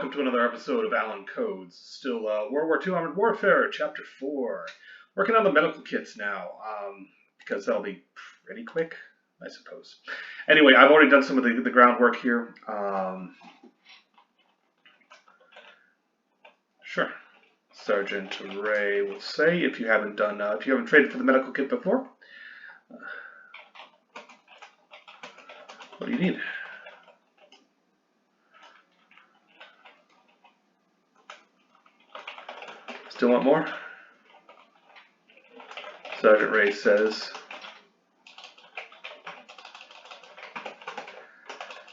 welcome to another episode of Alan Codes. Still World War II Armored Warfare, Chapter 4. Working on the medical kits now, because that'll be pretty quick, I suppose. Anyway, I've already done some of the groundwork here. Sure. Sergeant Ray will say, if you haven't traded for the medical kit before, what do you need? Still want more? Sergeant Ray says,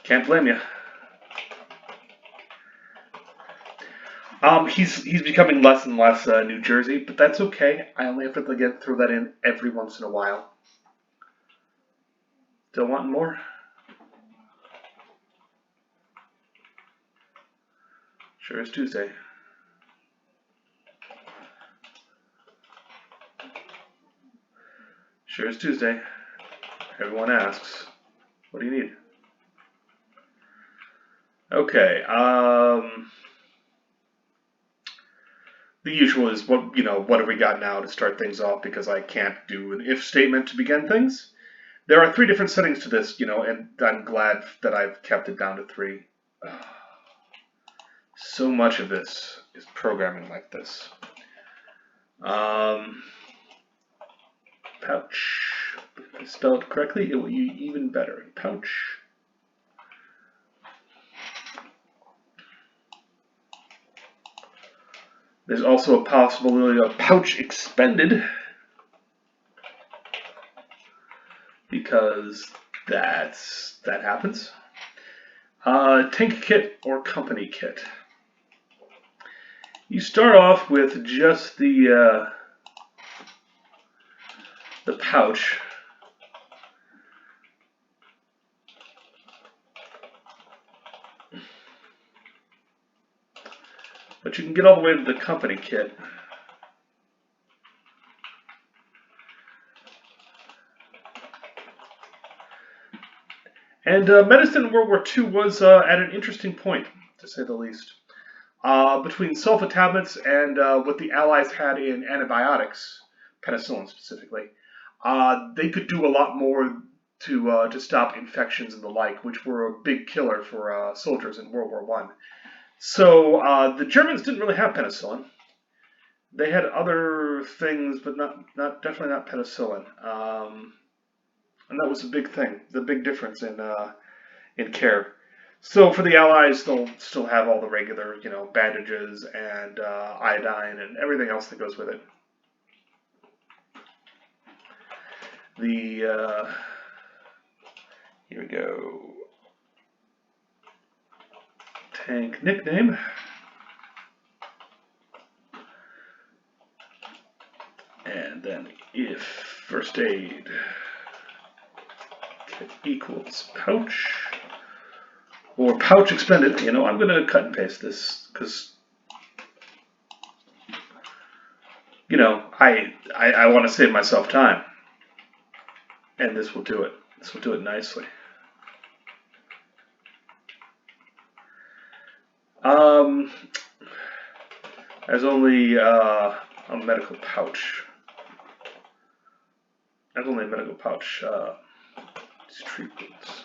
can't blame you. He's becoming less and less New Jersey, but that's okay. I only have to throw that in every once in a while. Still wanting more? Sure is Tuesday. Sure is Tuesday. Everyone asks, what do you need? Okay, the usual is what have we got now to start things off, because I can't do an if statement to begin things. There are 3 different settings to this, and I'm glad that I've kept it down to 3. So much of this is programming like this. Pouch. If I spell it correctly, it will be even better. Pouch. There's also a possibility of pouch expended, because that happens. Tank kit or company kit. You start off with just the pouch. But you can get all the way to the company kit. And medicine in World War II was at an interesting point, to say the least. Between sulfa tablets and what the Allies had in antibiotics, penicillin specifically, they could do a lot more to stop infections and the like, which were a big killer for soldiers in World War I. So the Germans didn't really have penicillin. They had other things, but definitely not penicillin. And that was a big thing, the big difference in care. So for the Allies, they'll still have all the regular, bandages and iodine and everything else that goes with it. Here we go. Tank nickname. And then if first aid kit equals pouch or pouch expended, I'm going to cut and paste this because I want to save myself time, and this will do it. This will do it nicely. There's only a medical pouch. There's only a medical pouch. These treatments.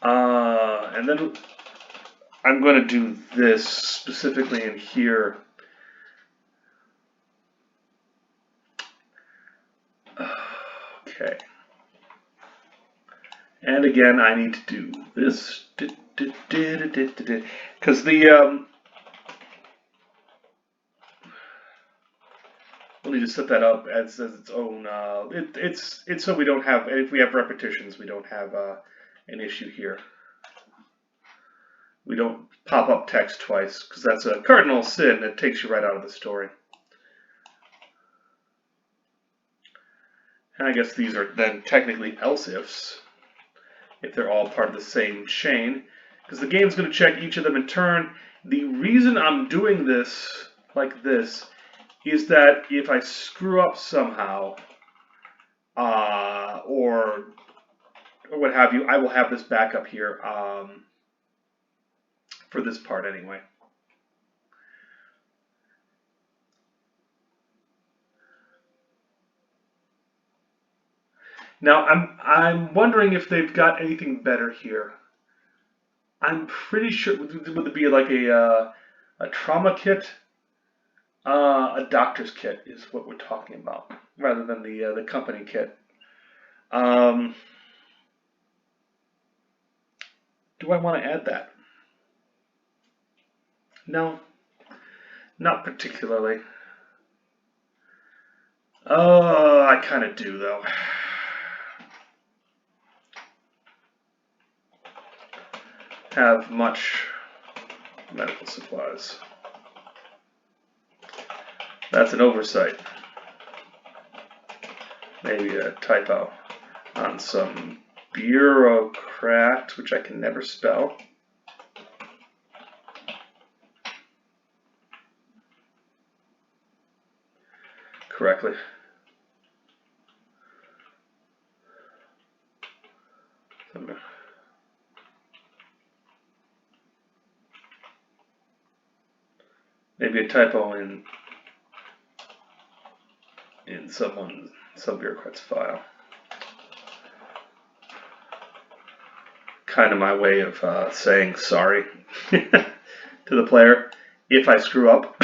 And then I'm going to do this specifically in here. Okay. And again, I need to do this, because we'll need to set that up as its own. It's so we don't have, if we have repetitions, we don't have an issue here. We don't pop up text twice, because that's a cardinal sin that takes you right out of the story. And I guess these are then technically else ifs, if they're all part of the same chain, because the game's going to check each of them in turn. The reason I'm doing this like this is that if I screw up somehow, or or what have you, I will have this back up here for this part anyway. Now I'm wondering if they've got anything better here. I'm pretty sure would it be like a trauma kit? A doctor's kit is what we're talking about, rather than the company kit. Do I want to add that? No, not particularly. I kind of do though. Have much medical supplies. That's an oversight. Maybe a typo on some bureaucrat, which I can never spell. Correctly. Maybe a typo in some bureaucrat's file. Kind of my way of saying sorry to the player if I screw up.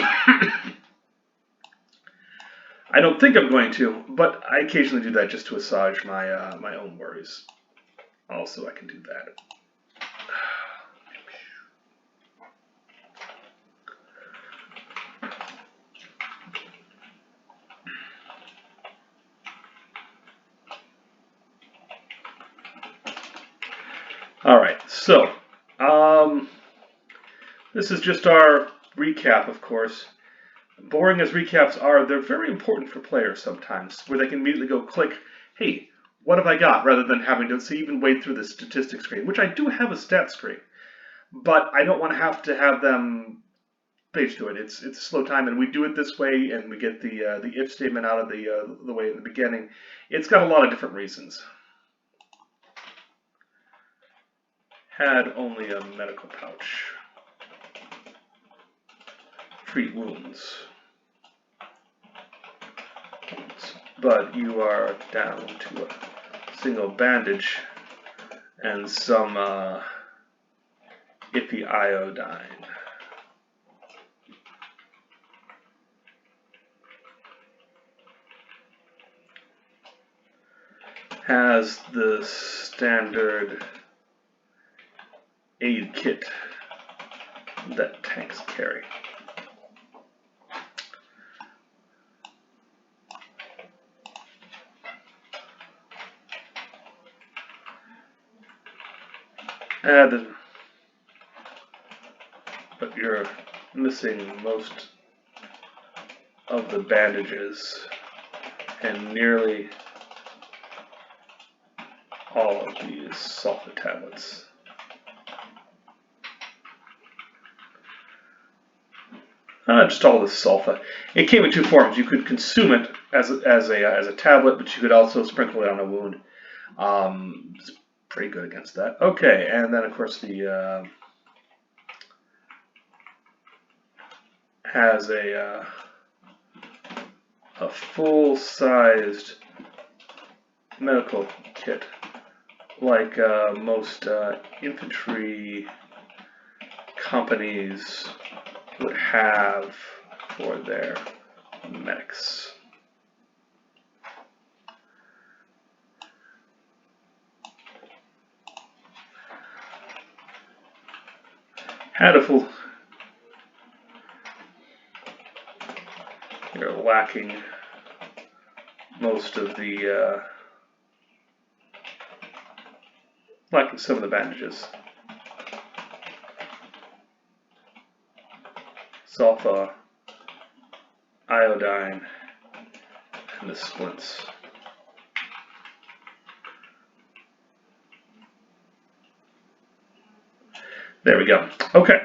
I don't think I'm going to, but I occasionally do that just to assuage my my own worries. Also, I can do that. All right, so this is just our recap, of course. Boring as recaps are, they're very important for players sometimes, where they can immediately go click, hey, what have I got, rather than having to even wade through the statistics screen, which I do have a stat screen, but I don't want to have them page to it. It's a slow time, and we do it this way, and we get the if statement out of the way in the beginning. It's got a lot of different reasons. Had only a medical pouch. Treat wounds. But you are down to a single bandage and some ippy iodine. Has the standard aid kit that tanks carry. But you're missing most of the bandages and nearly all of these sulfa tablets. Just all this sulfa. It came in two forms. You could consume it as a tablet, but you could also sprinkle it on a wound. It's pretty good against that. Okay, and then of course the has a full-sized medical kit, like most infantry companies would have for their medics. Had a full. You're lacking most of the lacking some of the bandages. Sulfa, iodine, and the splints. There we go. Okay.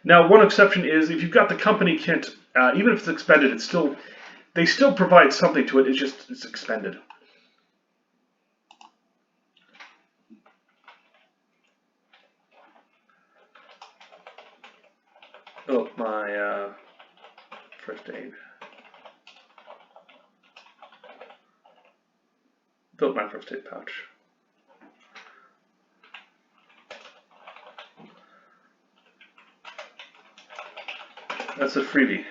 Now, one exception is if you've got the company kit, even if it's expended, they still provide something to it. It's just it's expended. fill up my first aid. Fill up my first aid pouch. That's a freebie.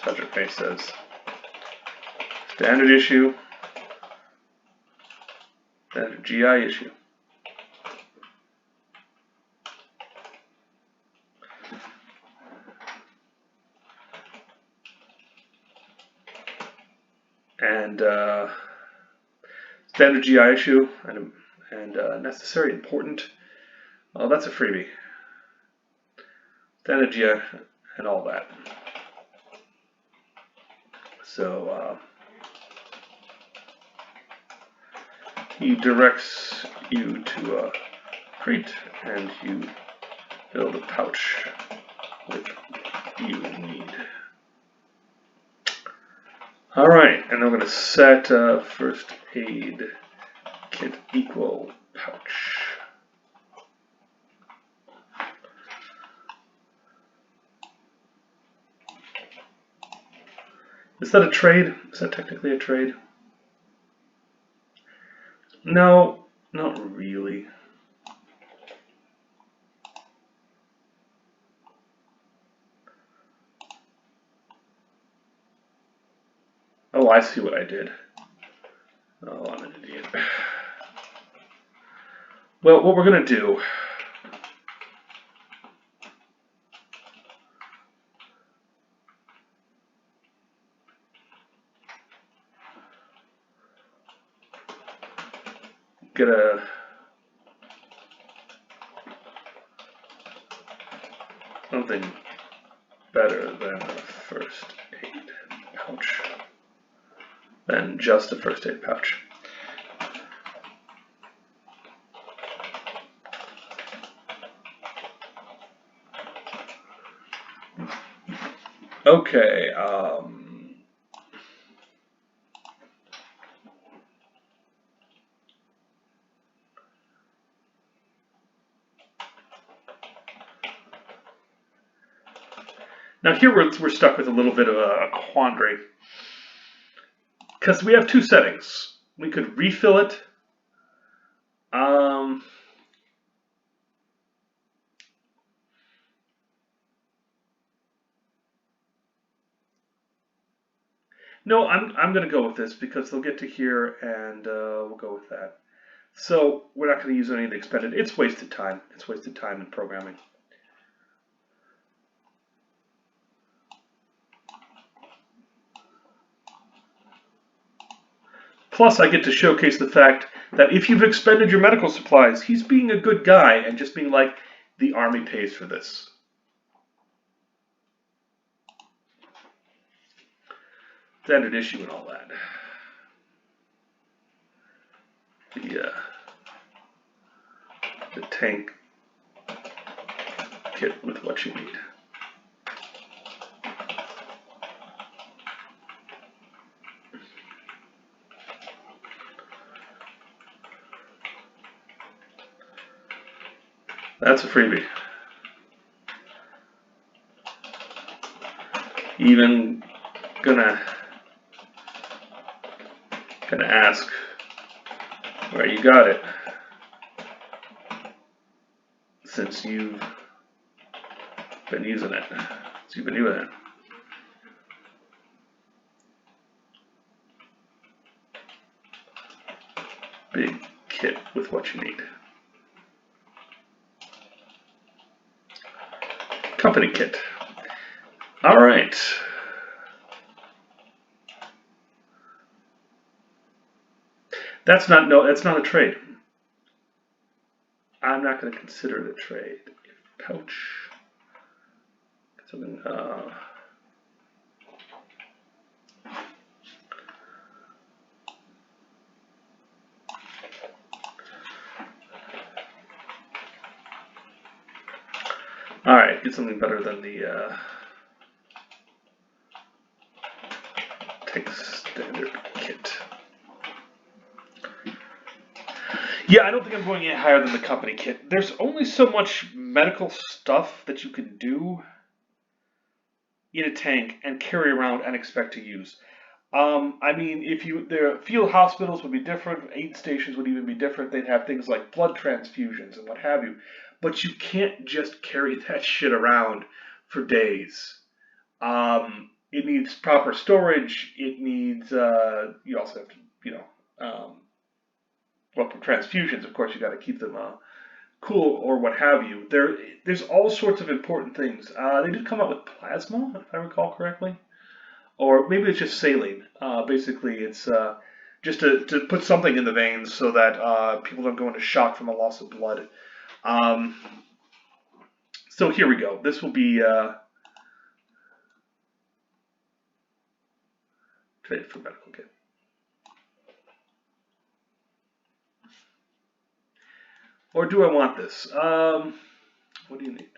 Sergeant Pay says. Standard issue. Standard GI issue. And standard GI issue and necessary, important. Well, that's a freebie. Standard GI and all that. So he directs you to a crate and you fill the pouch with what you need. Alright, and I'm going to set first aid kit equal pouch. Is that a trade? Is that technically a trade? No, not really. Oh, I see what I did. Oh, I'm an idiot. Well, what we're going to do... get something better than a first aid pouch. Than just a first aid pouch. Okay, now here we're stuck with a little bit of a quandary. Because we have two settings. We could refill it. No, I'm going to go with this because they'll get to here and we'll go with that. So we're not going to use any of the expended. It's wasted time. It's wasted time in programming. Plus, I get to showcase the fact that if you've expended your medical supplies, he's being a good guy and just being like, the army pays for this. Standard issue and all that. The tank kit with what you need. That's a freebie. Even gonna ask where you got it, since you've been using it. Big kit with what you need. Company kit. All right. That's not a trade. I'm not going to consider it a trade. Pouch. Something. All right, get something better than the take standard kit. Yeah, I don't think I'm going any higher than the company kit. There's only so much medical stuff that you can do in a tank and carry around and expect to use. I mean, if you the field hospitals would be different, aid stations would even be different. They'd have things like blood transfusions and what have you. But you can't just carry that shit around for days. It needs proper storage. It needs you also have to, you know, well, for transfusions, of course, you got to keep them cool or what have you. There's all sorts of important things. They did come out with plasma, if I recall correctly, or maybe it's just saline. Basically, it's just to put something in the veins so that people don't go into shock from a loss of blood. Um, so here we go. This will be traded for medical kit. Or do I want this? What do you need?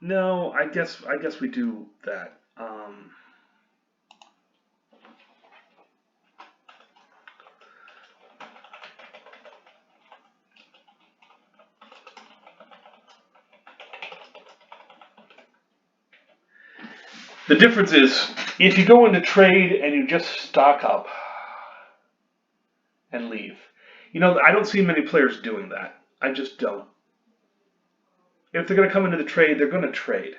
No, I guess we do that. The difference is, if you go into trade and you just stock up and leave, you know, I don't see many players doing that. I just don't. If they're going to come into the trade, they're going to trade.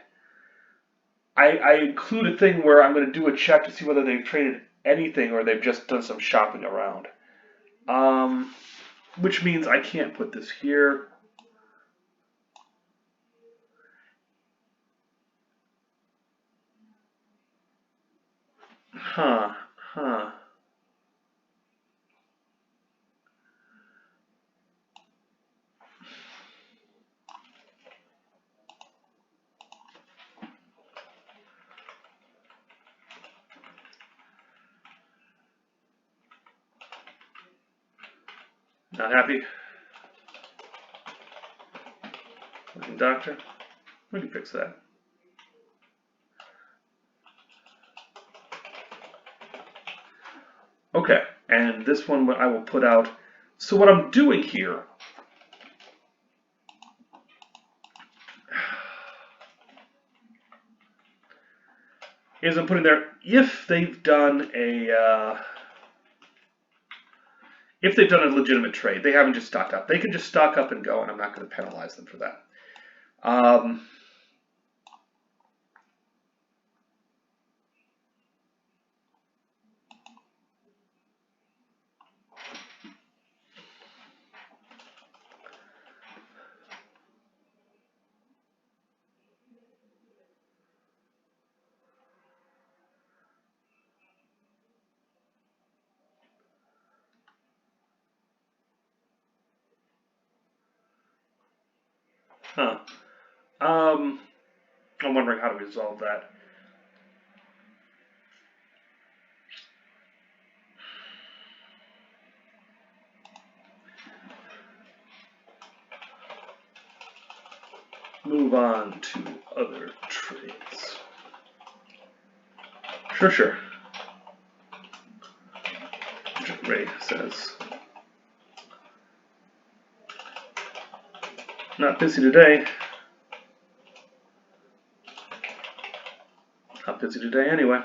I include a thing where I'm going to do a check to see whether they've traded anything or they've just done some shopping around. Which means I can't put this here. Huh. Not happy? Doctor? We can fix that. Okay, and this one I will put out. So what I'm doing here is I'm putting there if they've done a legitimate trade. They haven't just stocked up. They can just stock up and go, and I'm not going to penalize them for that. I'm wondering how to resolve that. Move on to other trades. Sure. Ray says, not busy today. Not busy today anyway.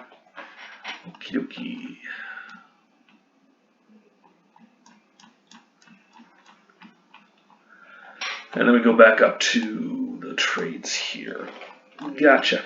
Okie dokie. And then we go back up to the trades here. Gotcha.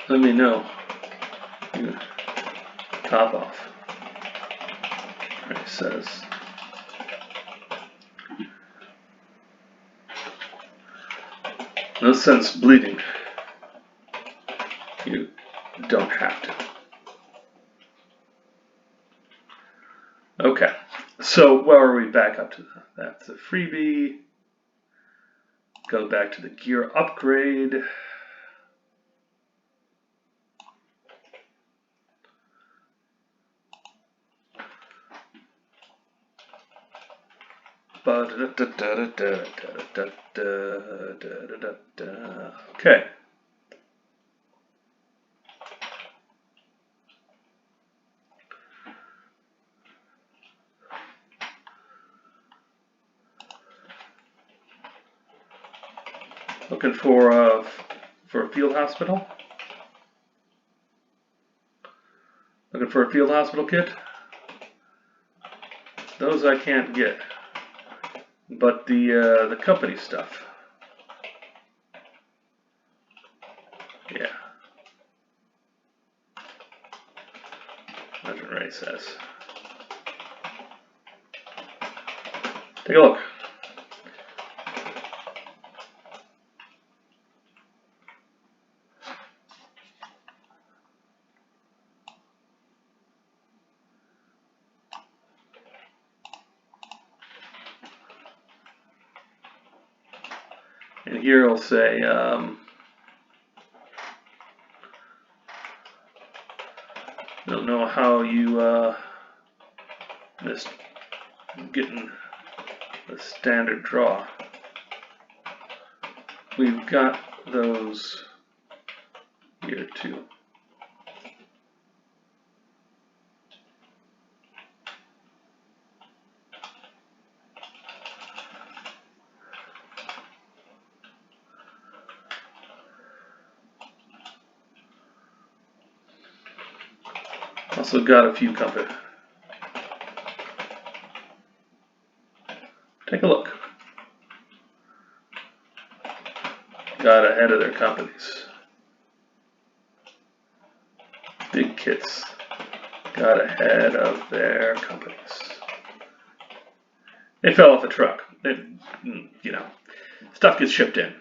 Let me know. Top off. It says No sense bleeding. You don't have to. Okay, so where are we back up to? That's a freebie. Go back to the gear upgrade. Okay. Looking for a field hospital. Looking for a field hospital kit. Those I can't get, but the company stuff. Yeah. That's what Ray says. Take a look. And here I'll say, don't know how you missed getting the standard draw. We've got those here too. Also got a few company. Take a look. Got ahead of their companies. Big kits got ahead of their companies. They fell off a truck. You know, stuff gets shipped in.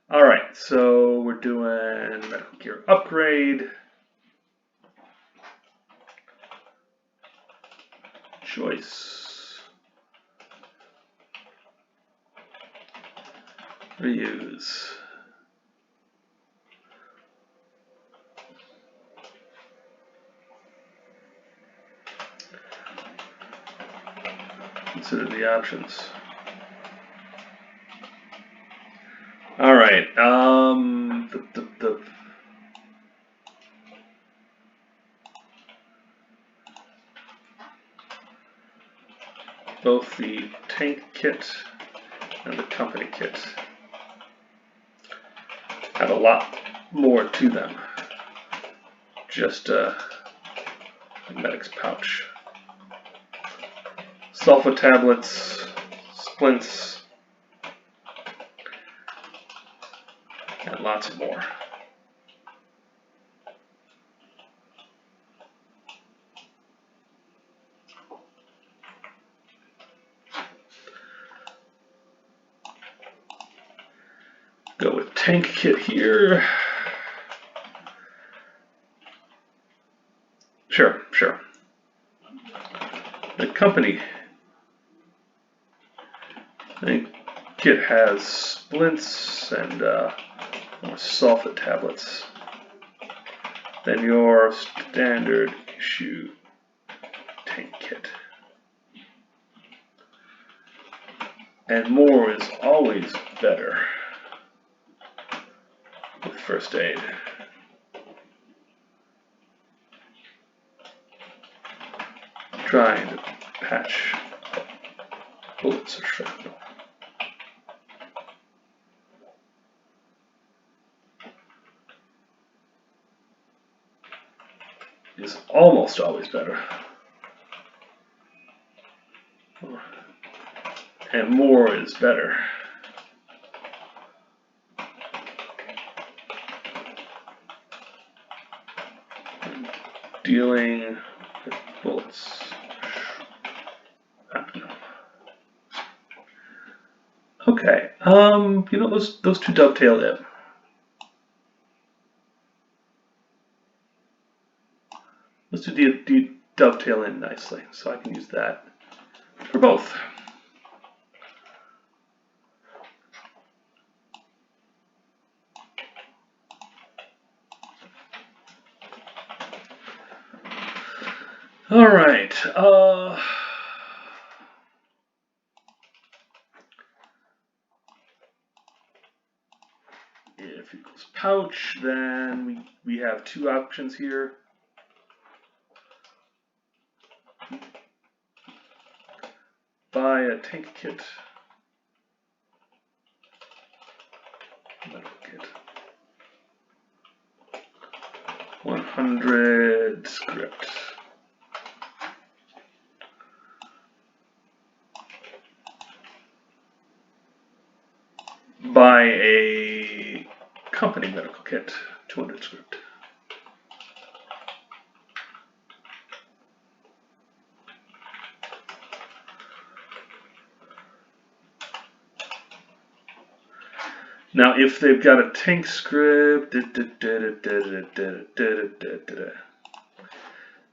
All right, so we're doing medical gear upgrade. Choice. Reuse. Consider the options. All right. Both the tank kit and the company kit have a lot more to them. Just a medic's pouch. Sulfa tablets, splints, and lots more. Go with tank kit here. Sure. The company tank kit has splints and more sulfa tablets than your standard issue tank kit. And more is always better with first aid. Trying to patch bullets or shrapnel. Is almost always better. And more is better. Dealing with bullets. Okay, you know, those two dovetail in. Let's do dovetail in nicely, so I can use that for both. All right. If equals pouch, then we have two options here. Buy a tank kit. Medical kit. 100 script. Buy a company medical kit. 200 script. Now, if they've got a tank script,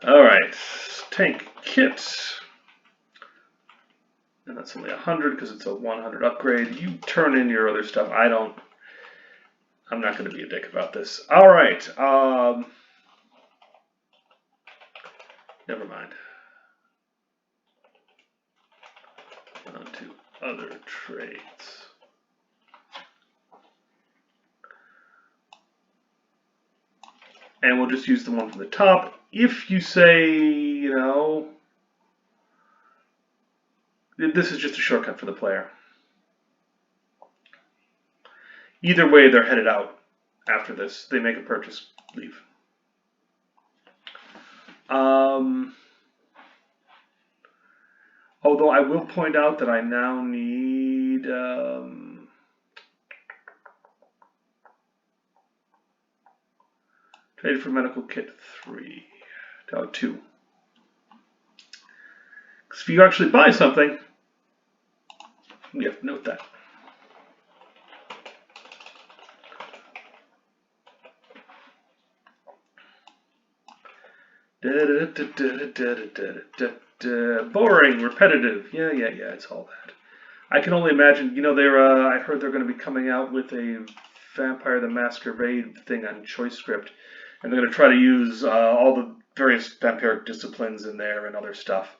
all right, tank kits, and that's only 100 because it's a 100 upgrade. You turn in your other stuff. I'm not going to be a dick about this. All right, never mind. On to other trades. And we'll just use the one from the top. If you say, you know, this is just a shortcut for the player. Either way, they're headed out after this. They make a purchase, leave. Although I will point out that I now need trade for medical kit 3. No, 2. Because if you actually buy something, you have to note that. Boring, repetitive. Yeah, it's all that. I can only imagine. You know, I heard they're going to be coming out with a Vampire the Masquerade thing on Choicescript, and they're going to try to use all the various vampiric disciplines in there and other stuff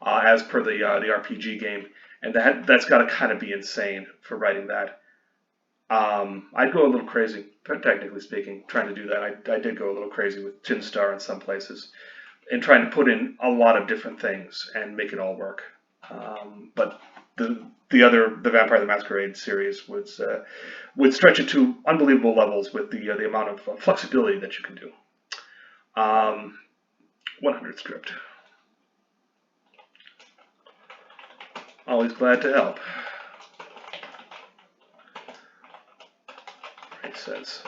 as per the RPG game, and that's got to kind of be insane for writing that. I'd go a little crazy, technically speaking, trying to do that. I did go a little crazy with Tin Star in some places, and trying to put in a lot of different things and make it all work. But the Vampire the Masquerade series would stretch it to unbelievable levels with the amount of flexibility that you can do. 100 script. Always glad to help. It says,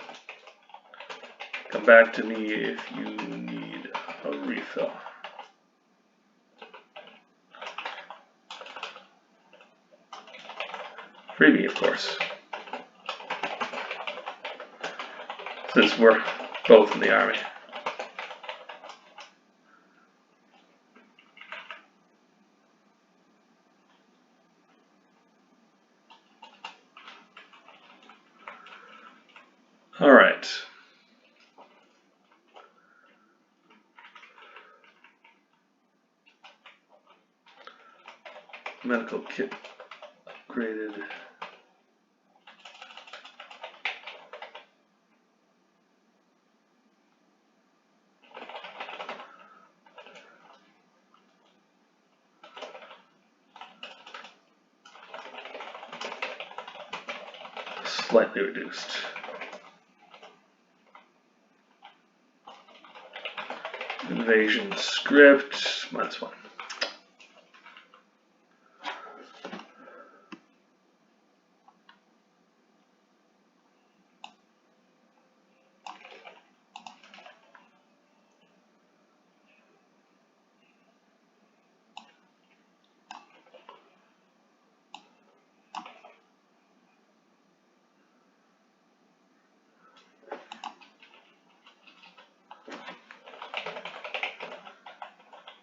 come back to me if you need a refill. Freebie, of course. Since we're both in the army. All right. Medical kit upgraded. Slightly reduced. Invasion script, -1.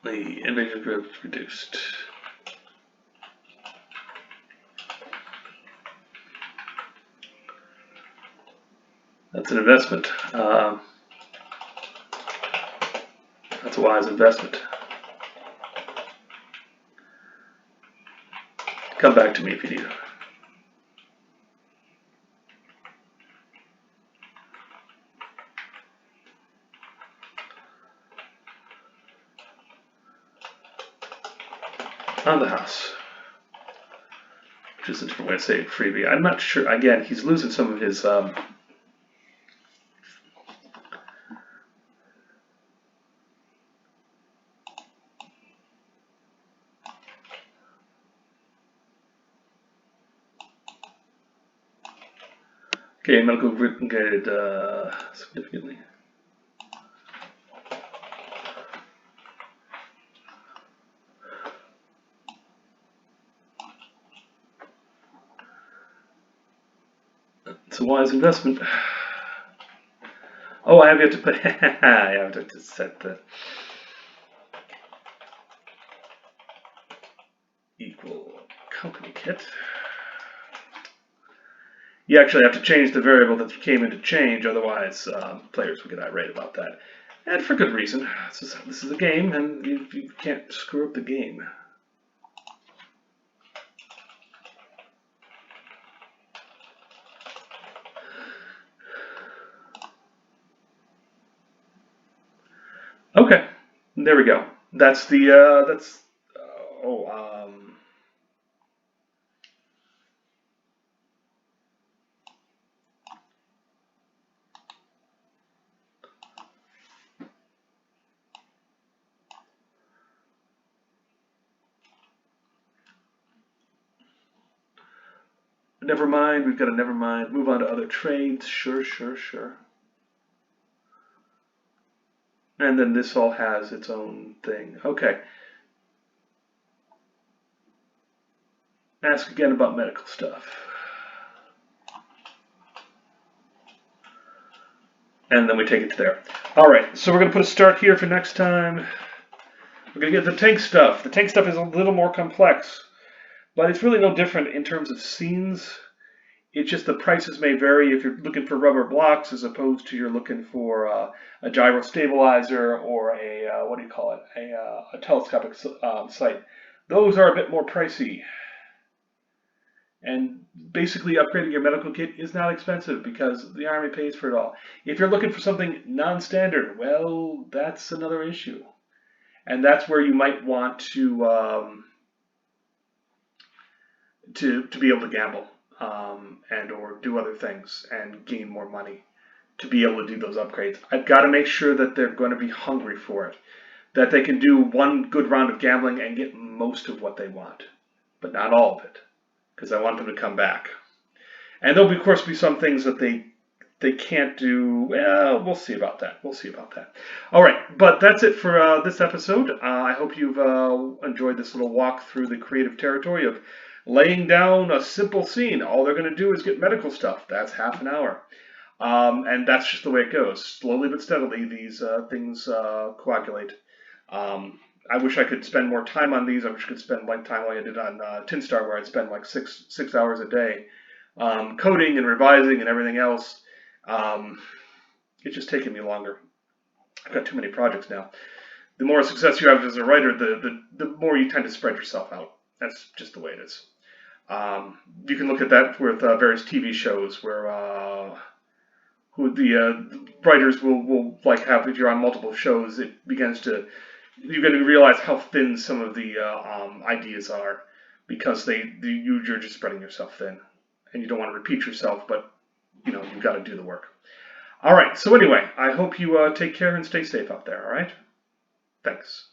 The invasion group is reduced. That's an investment. That's a wise investment. Come back to me if you need. On the house, which is a different way of saying freebie. I'm not sure. Again, he's losing some of his. Okay, medical group good significantly. It's a wise investment. Oh, I have yet to put. I have to set the equal company kit. You actually have to change the variable that you came in to change, otherwise players will get irate about that. And for good reason. This is a game, and you can't screw up the game. Okay, there we go. That's the, never mind, we've got a never mind. Move on to other trades. Sure. And then this all has its own thing. Okay. Ask again about medical stuff. And then we take it to there. Alright, so we're going to put a start here for next time. We're going to get the tank stuff. The tank stuff is a little more complex, but it's really no different in terms of scenes. It's just the prices may vary if you're looking for rubber blocks as opposed to you're looking for a gyro stabilizer or a, what do you call it, a telescopic sight. Those are a bit more pricey. And basically upgrading your medical kit is not expensive because the Army pays for it all. If you're looking for something non-standard, well, that's another issue. And that's where you might want to be able to gamble. And or do other things and gain more money to be able to do those upgrades. I've got to make sure that they're going to be hungry for it, that they can do one good round of gambling and get most of what they want, but not all of it, because I want them to come back. And there'll, of course, be some things that they can't do. Well, we'll see about that. All right, but that's it for this episode. I hope you've enjoyed this little walk through the creative territory of laying down a simple scene. All they're going to do is get medical stuff. That's half an hour. And that's just the way it goes. Slowly but steadily, these things coagulate. I wish I could spend more time on these. I wish I could spend like time like I did on Tin Star, where I'd spend like six hours a day coding and revising and everything else. It's just taking me longer. I've got too many projects now. The more success you have as a writer, the more you tend to spread yourself out. That's just the way it is. You can look at that with various TV shows where who the writers will like have, if you're on multiple shows, it begins to, you're going to realize how thin some of the ideas are because you're just spreading yourself thin, and you don't want to repeat yourself, but you've got to do the work. All right. So anyway, I hope you take care and stay safe out there. All right. Thanks.